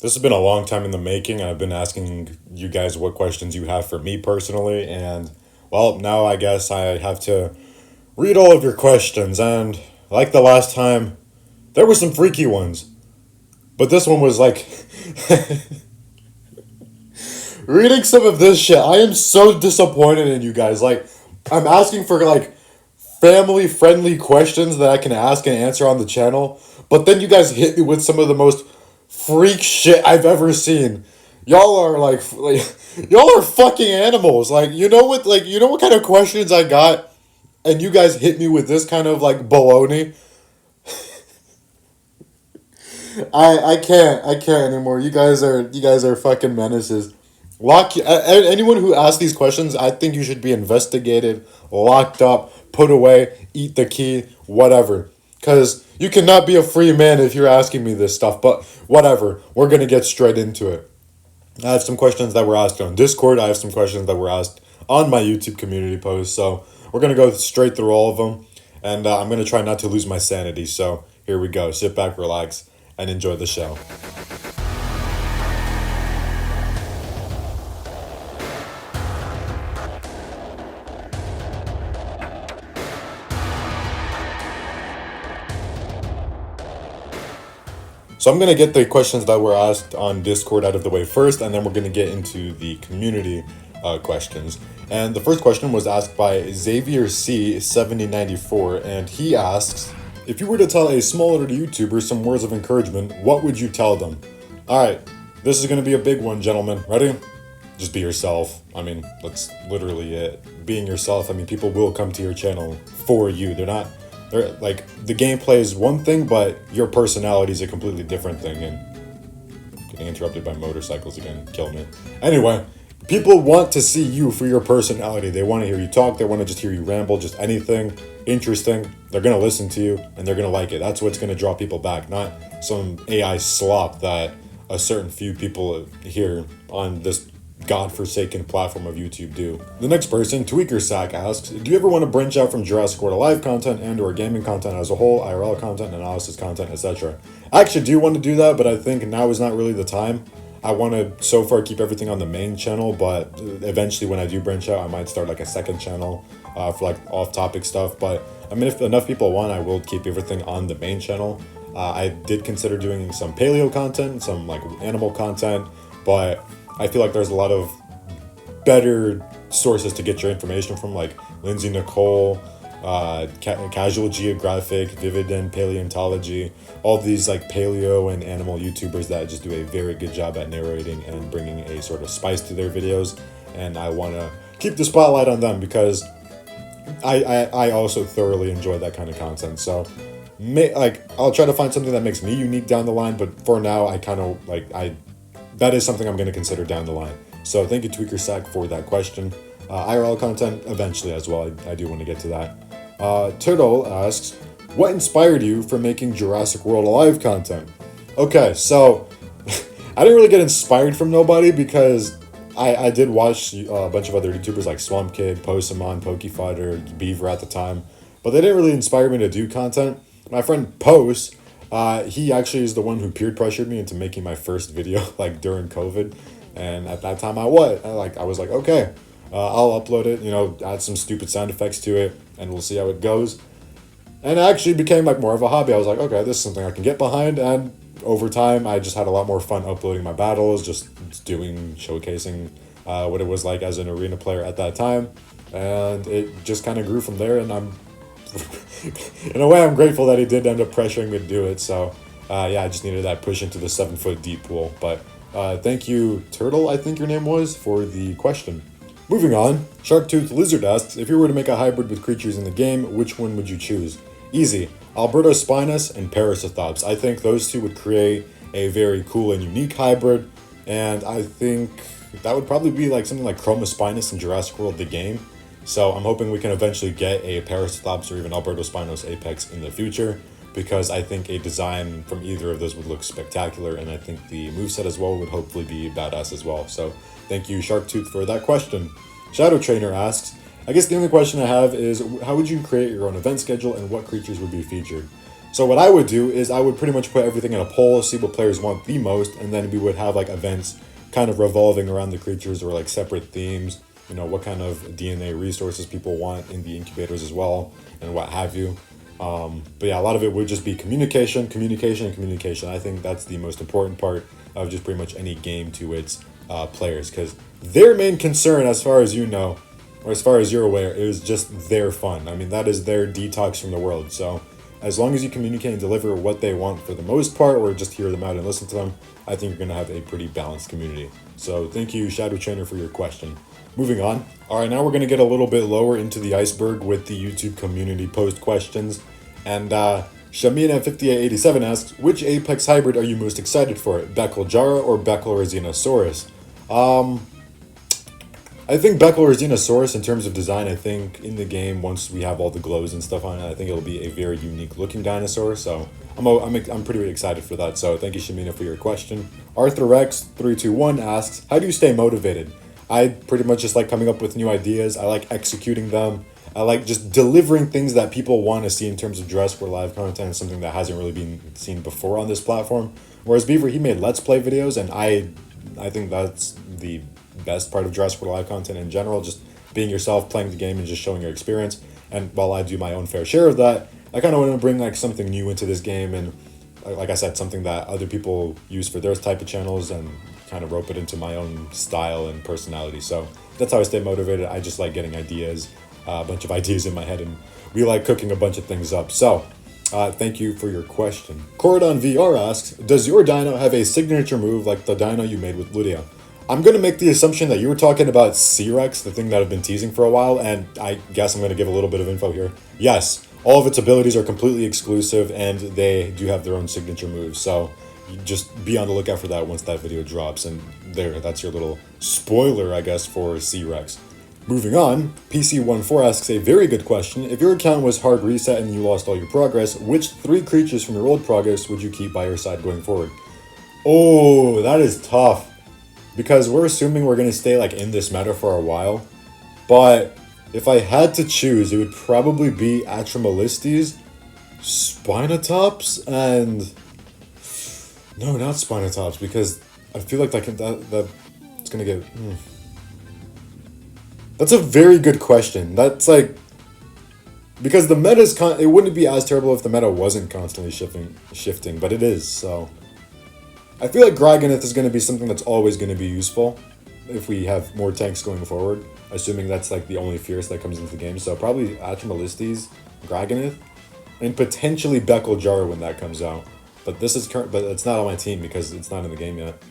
This has been a long time in the making. I've been asking you guys what questions you have for me personally, and well, now I guess I have to read all of your questions. And like the last time, there were some freaky ones, but this one was like reading some of this shit. I am so disappointed in you guys. Like, I'm asking for like family friendly questions that I can ask and answer on the channel, but then you guys hit me with some of the most freak shit I've ever seen. Y'all are like y'all are fucking animals. You know what kind of questions I got, and you guys hit me with this kind of like baloney. I can't anymore. You guys are fucking menaces. Anyone who asks these questions, I think you should be investigated, locked up, put away, eat the key, whatever. Cause you cannot be a free man if you're asking me this stuff. But whatever, we're gonna get straight into it. I have some questions that were asked on Discord. I have some questions that were asked on my YouTube community post. So we're gonna go straight through all of them, and I'm gonna try not to lose my sanity. So here we go. Sit back, relax, and enjoy the show. So I'm gonna get the questions that were asked on Discord out of the way first, and then we're gonna get into the community questions. And the first question was asked by Xavier C 7094, and he asks, if you were to tell a smaller YouTuber some words of encouragement, what would you tell them? All right, this is gonna be a big one, gentlemen. Ready? Just be yourself. I mean, that's literally it. Being yourself. I mean, people will come to your channel for you. They're like, the gameplay is one thing, but your personality is a completely different thing. And getting interrupted by motorcycles again, kill me. Anyway, people want to see you for your personality. They want to hear you talk. They want to just hear you ramble, just anything interesting. They're going to listen to you and they're going to like it. That's what's going to draw people back, not some AI slop that a certain few people here on this godforsaken platform of YouTube do. The next person, Tweaker Sack, asks, do you ever want to branch out from Jurassic World Alive content and or gaming content as a whole, IRL content, analysis content, etc.? I actually do want to do that, but I think now is not really the time. I want to so far keep everything on the main channel, but eventually when I do branch out, I might start like a second channel for like off-topic stuff. But I mean, if enough people want, I will keep everything on the main channel. I did consider doing some paleo content, some like animal content, but I feel like there's a lot of better sources to get your information from, like Lindsay Nicole, Casual Geographic, Vivid Paleontology, all these like paleo and animal YouTubers that just do a very good job at narrating and bringing a sort of spice to their videos. And I want to keep the spotlight on them because I also thoroughly enjoy that kind of content. So I'll try to find something that makes me unique down the line, but for now that is something I'm going to consider down the line. So thank you, Tweaker Sack, for that question. IRL content eventually as well. I do want to get to that. Turtle asks, what inspired you for making Jurassic World Alive content? Okay, so I didn't really get inspired from nobody because I did watch a bunch of other YouTubers like Swamp Kid, Posemon, Pokefighter, Beaver at the time, but they didn't really inspire me to do content. My friend Pose, he actually is the one who peer pressured me into making my first video like during COVID, and at that time I was like, okay, I'll upload it, add some stupid sound effects to it, and we'll see how it goes. And it actually became like more of a hobby. I was like, okay, this is something I can get behind, and over time I just had a lot more fun uploading my battles, just showcasing what it was like as an arena player at that time, and it just kind of grew from there. And I'm in a way, I'm grateful that he did end up pressuring me to do it. So, yeah, I just needed that push into the 7-foot deep pool. But thank you, Turtle, I think your name was, for the question. Moving on, Sharktooth Lizard asks, if you were to make a hybrid with creatures in the game, which one would you choose? Easy. Alberto Spinus and Paracethops. I think those two would create a very cool and unique hybrid. And I think that would probably be like something like Chromospinus in Jurassic World the game. So I'm hoping we can eventually get a Paracethops or even Alberto Spinos Apex in the future, because I think a design from either of those would look spectacular, and I think the moveset as well would hopefully be badass as well. So thank you, Sharktooth, for that question. Shadow Trainer asks, I guess the only question I have is, how would you create your own event schedule and what creatures would be featured? So what I would do is I would pretty much put everything in a poll, see what players want the most, and then we would have like events kind of revolving around the creatures or like separate themes. You know, what kind of DNA resources people want in the incubators as well, and what have you. But yeah, a lot of it would just be communication, communication, and communication. I think that's the most important part of just pretty much any game to its players, because their main concern, as far as you know, or as far as you're aware, is just their fun. I mean, that is their detox from the world. So as long as you communicate and deliver what they want for the most part, or just hear them out and listen to them, I think you're going to have a pretty balanced community. So thank you, Shadow Trainer, for your question. Moving on. All right, now we're going to get a little bit lower into the iceberg with the YouTube community post questions. And Shamina5887 asks, which Apex hybrid are you most excited for? Beckel Jara or Beckel Resinosaurus? I think Beckel Resinosaurus, in terms of design, I think in the game, once we have all the glows and stuff on it, I think it'll be a very unique looking dinosaur. So I'm pretty excited for that. So thank you, Shamina, for your question. ArthurX321 asks, how do you stay motivated? I pretty much just like coming up with new ideas. I like executing them. I like just delivering things that people want to see in terms of Jurassic World Live content, something that hasn't really been seen before on this platform. Whereas Beaver, he made Let's Play videos, and I think that's the best part of Jurassic World Live content in general, just being yourself, playing the game, and just showing your experience. And while I do my own fair share of that, I kind of want to bring like something new into this game, and like I said, something that other people use for their type of channels, and kind of rope it into my own style and personality. So that's how I stay motivated. I just like getting ideas, a bunch of ideas in my head, and we like cooking a bunch of things up. So thank you for your question. Coridon VR asks, does your dino have a signature move like the dino you made with Ludia? I'm going to make the assumption that you were talking about C-Rex, the thing that I've been teasing for a while, and I guess I'm going to give a little bit of info here. Yes, all of its abilities are completely exclusive, and they do have their own signature moves, so you just be on the lookout for that once that video drops, and there, that's your little spoiler, I guess, for C-Rex. Moving on, PC14 asks a very good question. If your account was hard reset and you lost all your progress, which 3 creatures from your old progress would you keep by your side going forward? Oh, that is tough. Because we're assuming we're going to stay like in this meta for a while. But if I had to choose, it would probably be Atrimolistes, Spinotops, and... No, not Spinotops, because I feel like that it's going to get... That's a very good question. That's like... Because the meta's... It wouldn't be as terrible if the meta wasn't constantly shifting, but it is, so... I feel like Graganith is going to be something that's always going to be useful if we have more tanks going forward, assuming that's like the only Fierce that comes into the game. So probably Atrimolistes, Graganith, and potentially Beckel Jar when that comes out. But this is but it's not on my team because it's not in the game yet.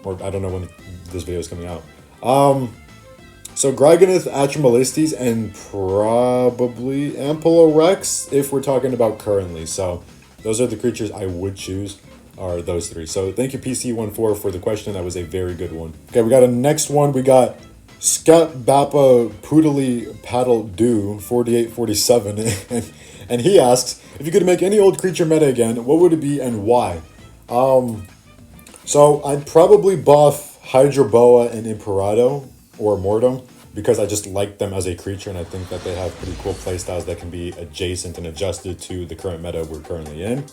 Or I don't know when this video is coming out. So Graganith, Atrimolistes, and probably Ampulorex if we're talking about currently. So those are the creatures I would choose. Are those 3. So thank you, PC14, for the question. That was a very good one. Okay, we got a next one. We got Scat Bappa Poodly Paddle Do 4847, and he asks, if you could make any old creature meta again, what would it be and why? So I'd probably buff Hydroboa and Imperado or Mortem because I just like them as a creature, and I think that they have pretty cool playstyles that can be adjacent and adjusted to the current meta we're currently in.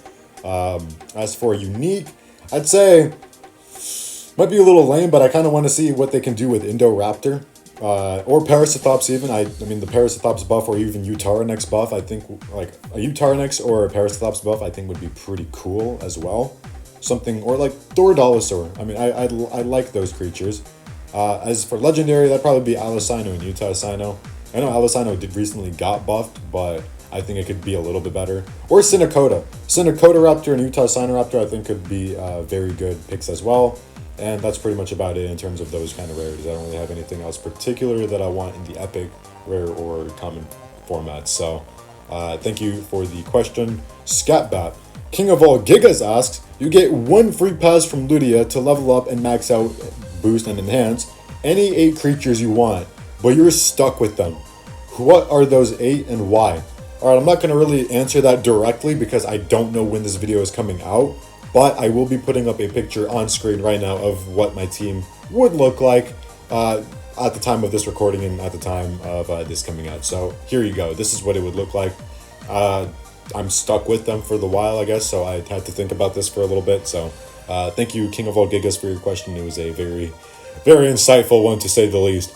As for unique, I'd say might be a little lame, but I kind of want to see what they can do with Indoraptor or Paracethops even. I mean the Paracethops buff or even Utarenex buff. I think like a Utarenex or a Paracethops buff I think would be pretty cool as well. Something or like Thorodolosaur. I mean I like those creatures. As for legendary, that'd probably be Alicino and Utasino. I know Alicino recently got buffed, but I think it could be a little bit better. Or Synacoda. Synacoda Raptor and Utah Sinoraptor I think could be very good picks as well. And that's pretty much about it in terms of those kind of rarities. I don't really have anything else particular that I want in the epic, rare, or common formats. So thank you for the question. Scatbat. King of all Gigas asks, you get 1 free pass from Ludia to level up and max out, boost, and enhance any 8 creatures you want, but you're stuck with them. What are those 8 and why? Alright, I'm not going to really answer that directly because I don't know when this video is coming out, but I will be putting up a picture on screen right now of what my team would look like at the time of this recording and at the time of this coming out. So here you go. This is what it would look like. I'm stuck with them for the while, I guess. So I had to think about this for a little bit. So thank you, King of all Gigas, for your question. It was a very, very insightful one, to say the least.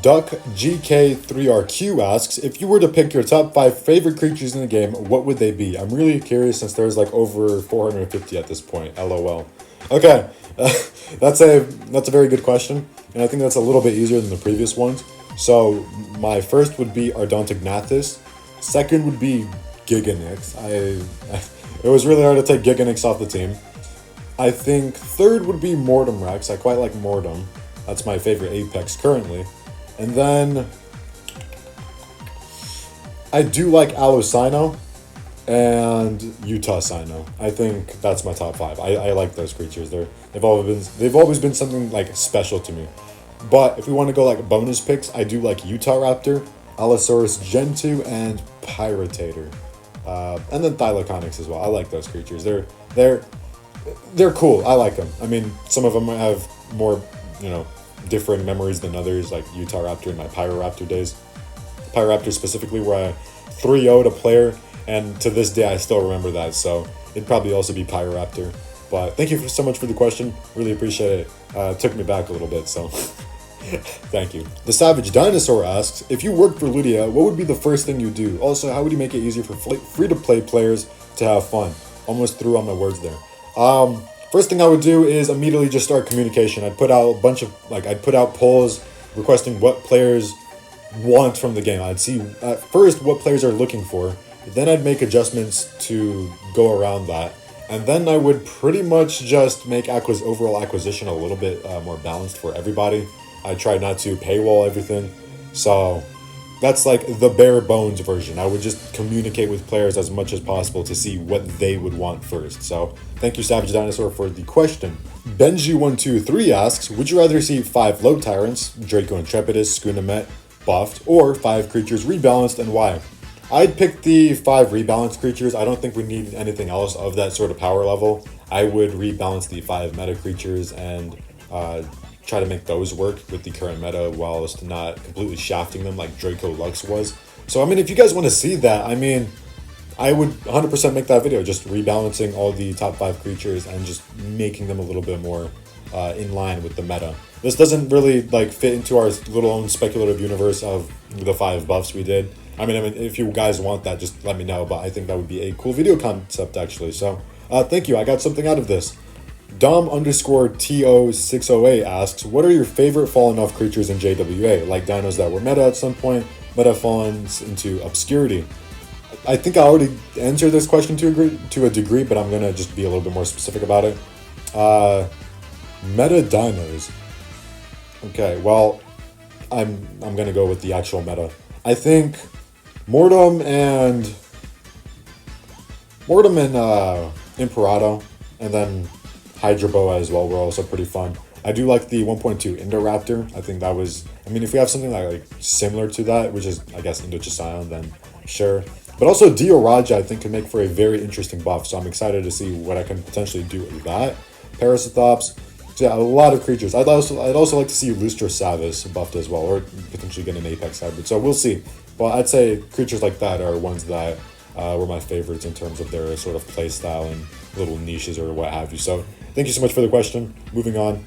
Duck GK3RQ asks, if you were to pick your top 5 favorite creatures in the game, what would they be? I'm really curious, since there's like over 450 at this point. LOL. Okay, that's a very good question, and I think that's a little bit easier than the previous ones. So my first would be Ardontignathus. Second would be Giganix. It was really hard to take Giganix off the team. I think third would be Mortem Rex. I quite like Mortem. That's my favorite Apex currently. And then I do like Alocino and Utah Sino. I think that's my top 5. I like those creatures. They've always been something like special to me. But if we want to go like bonus picks, I do like Utah Raptor, Allosaurus Gen 2, and Pyratator. And then Thylaconyx as well. I like those creatures. They're cool. I like them. I mean, some of them have more, different memories than others, like Utah Raptor in my Pyroraptor days. Pyroraptor specifically, where I 3-0'd a player, and to this day I still remember that, so it'd probably also be Pyroraptor. But thank you so much for the question. Really appreciate it. It took me back a little bit, so thank you. The Savage Dinosaur asks, if you worked for Ludia, what would be the first thing you do? Also, how would you make it easier for free-to-play players to have fun? Almost threw on my words there. First thing I would do is immediately just start communication. I'd put out I'd put out polls requesting what players want from the game. I'd see at first what players are looking for. Then I'd make adjustments to go around that. And then I would pretty much just make overall acquisition a little bit more balanced for everybody. I try not to paywall everything. So that's like the bare bones version. I would just communicate with players as much as possible to see what they would want first. So thank you, Savage Dinosaur, for the question. Benji123 asks, would you rather see 5 Low Tyrants, Draco Intrepidus, Schoonomet, buffed, or 5 creatures rebalanced, and why? I'd pick the 5 rebalanced creatures. I don't think we need anything else of that sort of power level. I would rebalance the 5 meta creatures and try to make those work with the current meta whilst not completely shafting them like Draco Lux was. So, I mean, if you guys want to see that, I mean, I would 100% make that video, just rebalancing all the top 5 creatures and just making them a little bit more in line with the meta. This doesn't really fit into our little own speculative universe of the 5 buffs we did. I mean, if you guys want that, just let me know, but I think that would be a cool video concept, actually. So, thank you. I got something out of this. Dom_TO608 asks, what are your favorite fallen off creatures in JWA? Like dinos that were meta at some point, meta fallen into obscurity. I think I already answered this question to a degree, but I'm going to just be a little bit more specific about it. Meta dinos. Okay, well, I'm going to go with the actual meta. I think Mortem and Imperato, and then Hydra Boa as well were also pretty fun. I do like the 1.2 Indoraptor. I think that was, I mean, if we have something like similar to that, which is, I guess, Indochisione, then sure. But also Dio Raja, I think, can make for a very interesting buff, so I'm excited to see what I can potentially do with that. Parasithops, so yeah, a lot of creatures. I'd also like to see Lustra Savis buffed as well, or potentially get an Apex hybrid, so we'll see. But I'd say creatures like that are ones that were my favorites in terms of their sort of playstyle and little niches or what have you. So thank you so much for the question. Moving on.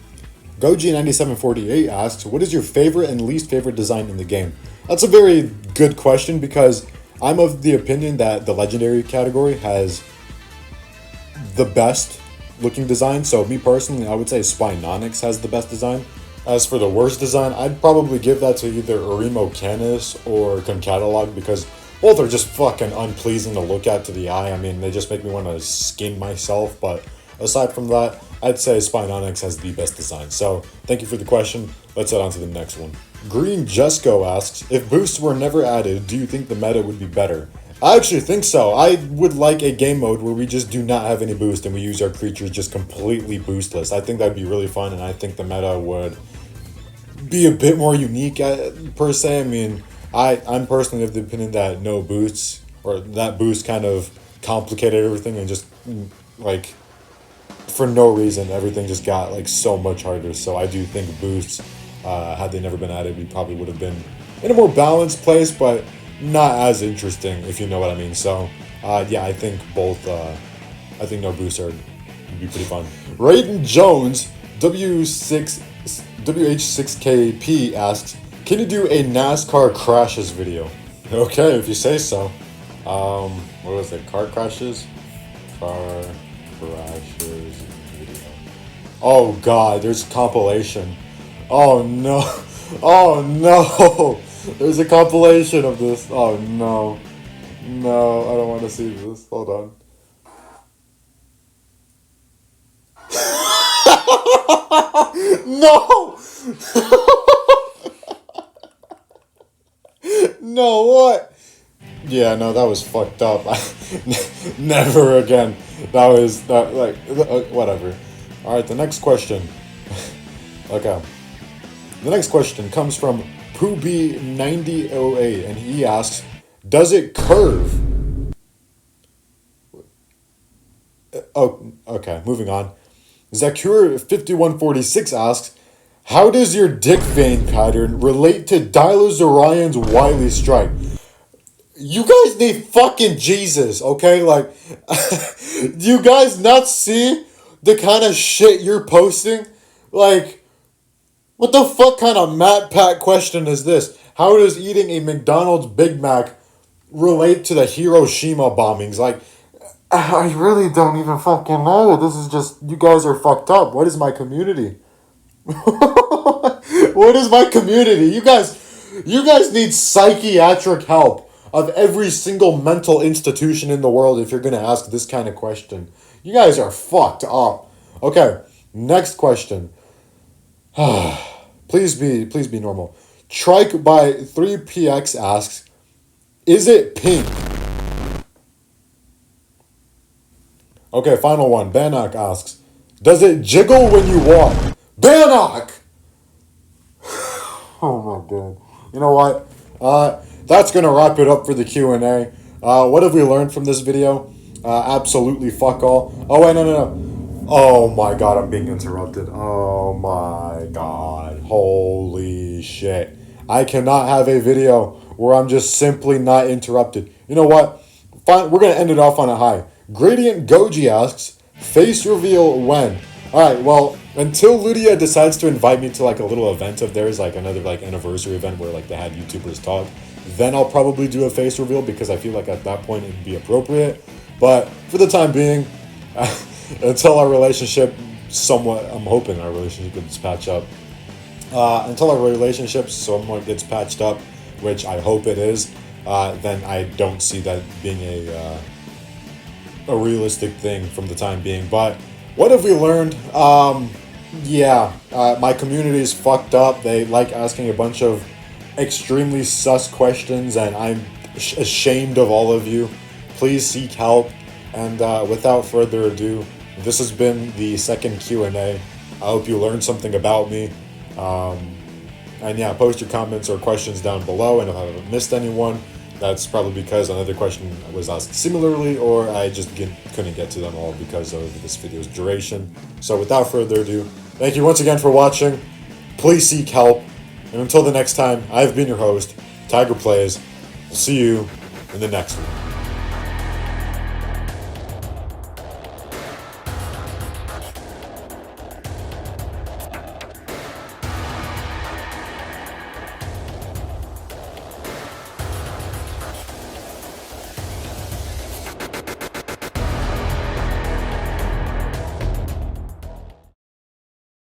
Goji9748 asks, what is your favorite and least favorite design in the game? That's a very good question because I'm of the opinion that the legendary category has the best looking design. So me personally, I would say Spinonix has the best design. As for the worst design, I'd probably give that to either Urimo Canis or Concatalog because both are just fucking unpleasing to look at to the eye. I mean, they just make me want to skin myself, but aside from that, I'd say Spinonix has the best design. So, thank you for the question. Let's head on to the next one. Green Jesco asks, if boosts were never added, do you think the meta would be better? I actually think so. I would like a game mode where we just do not have any boost and we use our creatures just completely boostless. I think that'd be really fun, and I think the meta would be a bit more unique per se. I mean, I'm personally of the opinion that no boosts, or that boost kind of complicated everything and just for no reason everything just got so much harder. So I do think boosts, had they never been added, we probably would have been in a more balanced place, but not as interesting, if you know what I mean. So Yeah, I think both. I think no booster would be pretty fun. Raiden Jones WH6KP asks, "Can you do a NASCAR crashes video?" Okay, if you say so. What was it? Car crashes video. Oh God, there's a compilation. Oh no. Oh no. There's a compilation of this. Oh no. No, I don't want to see this. Hold on. No! No, what? Yeah, no, that was fucked up. Never again. That was, whatever. Alright, the next question. Okay. The next question comes from Pooby9008, and he asks, "Does it curve?" Oh, okay, moving on. Zakur5146 asks, "How does your dick vein pattern relate to Dilozorion's Wily Strike?" You guys need fucking Jesus, okay? Like, do you guys not see the kind of shit you're posting? Like, what the fuck kind of Matt Pat question is this? How does eating a McDonald's Big Mac relate to the Hiroshima bombings? Like, I really don't even fucking know. This is just, you guys are fucked up. What is my community? What is my community? You guys need psychiatric help of every single mental institution in the world if you're gonna ask this kind of question. You guys are fucked up. Okay, next question. Please be normal. Trike by 3px asks, "Is it pink?" Okay, final one. Bannock asks, "Does it jiggle when you walk?" Bannock! Oh my god. You know what? That's gonna wrap it up for the Q&A. What have we learned from this video? Absolutely fuck all. Oh wait, no. Oh my god, I'm being interrupted. Oh my god. Holy shit. I cannot have a video where I'm just simply not interrupted. You know what? Fine, we're gonna end it off on a high. Gradient Goji asks, "Face reveal when?" Alright, well, until Ludia decides to invite me to like a little event of theirs, like another like anniversary event where like they had YouTubers talk, then I'll probably do a face reveal because I feel like at that point it'd be appropriate. But for the time being, until our relationship somewhat, I'm hoping our relationship gets patched up. Until our relationship somewhat gets patched up, which I hope it is, then I don't see that being a realistic thing from the time being. But what have we learned? My community is fucked up. They like asking a bunch of extremely sus questions, and I'm ashamed of all of you. Please seek help. And without further ado, this has been the second Q&A. I hope you learned something about me. And yeah, post your comments or questions down below, and if I haven't missed anyone, that's probably because another question was asked similarly, or I just couldn't get to them all because of this video's duration. So without further ado, thank you once again for watching. Please seek help. And until the next time, I've been your host, Tiger Plays. I'll see you in the next one.